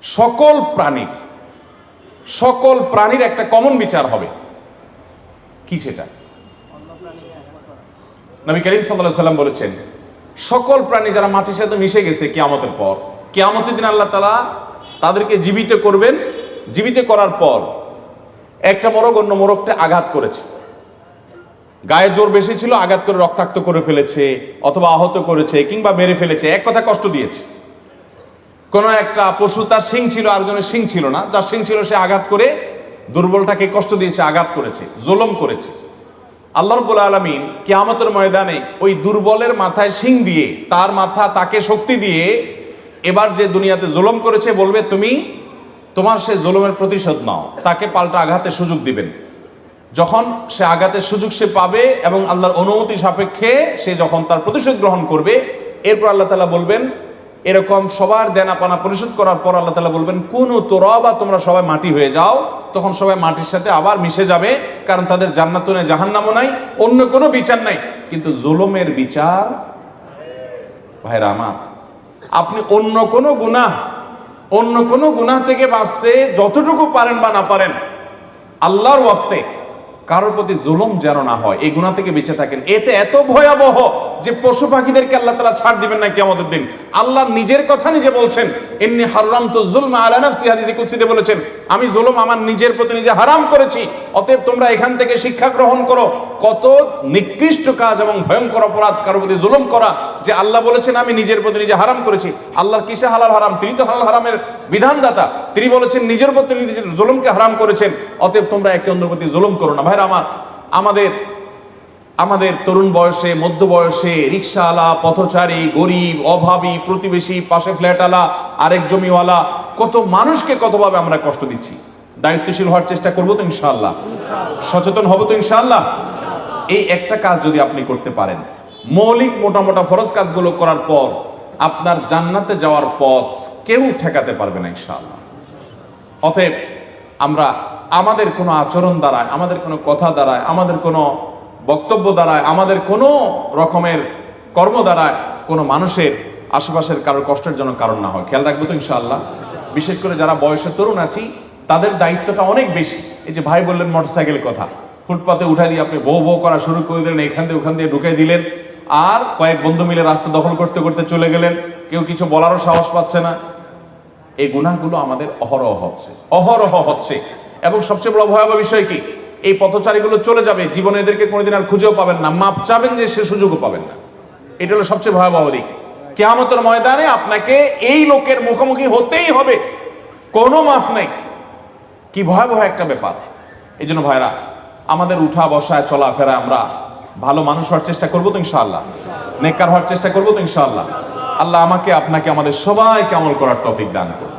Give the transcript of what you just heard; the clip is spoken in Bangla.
সকল প্রাণীর একটা কমন বিচার হবে। কি সেটা? নবী করিম সাল্লাল্লাহু আলাইহি সাল্লাম বলেছেন, সকল প্রাণী যারা মাটির সাথে মিশে গেছে কিয়ামতের পর, কিয়ামতের দিন আল্লাহ তাআলা তাদেরকে জীবিত করবেন। জীবিত করার পর একটা মোরগ অন্য মোরগকে আঘাত করেছে, গায়ে জোর বেশি ছিল, আঘাত করে রক্তাক্ত করে ফেলেছে, অথবা আহত করেছে, কিংবা মেরে ফেলেছে, এক কথা কষ্ট দিয়েছে। কোনো একটা পশু, তার শিং ছিল, আরেকজনের শিং ছিল না, যার শিং ছিল সে আঘাত করে দুর্বলটাকে কষ্ট দিয়েছে, আঘাত করেছে, জুলুম করেছে। আল্লাহ রাব্বুল আলামিন কিয়ামতের ময়দানে ওই দুর্বলের মাথায় শিং দিয়ে, তার মাথা, তাকে শক্তি দিয়ে এবার যে দুনিয়াতে জুলুম করেছে বলবে, তুমি তোমার সে জুলুমের প্রতিশোধ নাও। তাকে পাল্টা আঘাতের সুযোগ দিবেন। যখন সে আঘাতের সুযোগ সে পাবে এবং আল্লাহর অনুমতি সাপেক্ষে সে যখন তার প্রতিশোধ গ্রহণ করবে, এরপর আল্লাহ তাআলা বলবেন, এরকম সবার দেনা পানা পরিশোধ করার পর আল্লাহ তাআলা বলবেন, কুনু তুরাবা, তোমরা সবাই মাটি হয়ে যাও। তখন সবাই মাটির সাথে আবার মিশে যাবে, কারণ তাদের জান্নাতও নাই, জাহান্নামও নাই, অন্য কোনো বিচার নাই। কিন্তু জুলুমের বিচার, ভাইরা আমার, আপনি অন্য কোনো গুনাহ থেকে বাঁচতে যতটুকু পারেন বা না পারেন, আল্লাহর ওয়াস্তে কারোর প্রতি জুলুম যেন না হয়, এই গুনাহ থেকে বেঁচে থাকেন। এতে এত ভয়াবহ যে পশু পাখিদেরকে আল্লাহ তাআলা ছাড় দিবেন না কিয়ামতের দিন। আল্লাহ নিজের কথা নিজে বলছেন, ইন্নী হারামতু যুলমা আলা নাফসি, হাদিসে কুদসিতে বলেছেন, আমি জুলুম আমার নিজের প্রতি নিজে হারাম করেছি, অতএব তোমরা এখান থেকে শিক্ষা গ্রহণ করো। কত নিকৃষ্ট কাজ এবং ভয়ঙ্কর অপরাধ কারোর প্রতি জুলুম করা, যে আল্লাহ বলেছেন আমি নিজের প্রতি নিজে হারাম করেছি। আল্লাহর কিসে হালাল হারাম? তিনি তো হালাল হারামের বিধানদাতা, তিনি বলেছেন নিজের প্রতি নিজের জুলুমকে হারাম করেছেন, অতএব তোমরা একে অন্যের প্রতি জুলুম করো না। ভাইরা আমার, আমাদের তরুণ বয়সে, মধ্য বয়সে রিকশাওয়ালা, পথচারী, গরিব, অভাবী, প্রতিবেশী, পাশে ফ্ল্যাটওয়ালা, আরেক জমিওয়ালা, কত মানুষকে কতভাবে আমরা কষ্ট দিচ্ছি। দায়িত্বশীল হওয়ার চেষ্টা করবো তো ইনশাআল্লাহ, সচেতন হবো তো ইনশাআল্লাহ। এই একটা কাজ যদি আপনি করতে পারেন, মৌলিক মোটা ফরজ কাজগুলো করার পর আপনার জান্নাতে যাওয়ার পথ কেউ ঠেকাতে পারবে না ইনশাআল্লাহ। অতএব আমরা আমাদের কোনো আচরণ দ্বারায়, আমাদের কোনো কথা দ্বারায়, আমাদের কোনো বক্তব্য দ্বারায়, আমাদের কোনো রকমের কর্ম দ্বারায় কোনো মানুষের, আশেপাশের কারোর কষ্টের জন্য কারণ না হয়, খেয়াল রাখবো তো ইনশাআল্লাহ। বিশেষ করে যারা বয়সে তরুণ আছি, তাদের দায়িত্বটা অনেক বেশি। এই যে ভাই বললেন মোটরসাইকেলের কথা, ফুটপাতে উঠাই দিয়ে আপনি বউ করা শুরু করে দিলেন, এখান থেকে ওখান দিয়ে ঢুকাই দিলেন, আর কয়েক বন্ধু মিলে রাস্তা দখল করতে করতে চলে গেলেন, কেউ কিছু বলারও সাহস পাচ্ছে না। এই গুনাহগুলো আমাদের অহরহ হচ্ছে। এবং সবচেয়ে বড় ভয়াবহ বিষয় কি, এই পথচারীগুলো চলে যাবে, জীবনে এদেরকে কোনোদিন আর খুঁজেও পাবেন না, মাপ চাবেন যে সে সুযোগও পাবেন না। এটা হলো সবচেয়ে ভয়াবহ দিক। কিয়ামতের ময়দানে আপনাকে এই লোকের মুখোমুখি হতেই হবে, কোনো মাফ নেই। কি ভয়াবহ একটা ব্যাপার। এই জন্য ভাইরা, আমাদের উঠা বসায় চলাফেরা আমরা ভালো মানুষ হওয়ার চেষ্টা করবো তো ইনশাআল্লাহ, নেককার হওয়ার চেষ্টা করবো তো ইনশাআল্লাহ। আল্লাহ আমাকে, আপনাকে, আমাদের সবাইকে আমল করার তৌফিক দান করুন।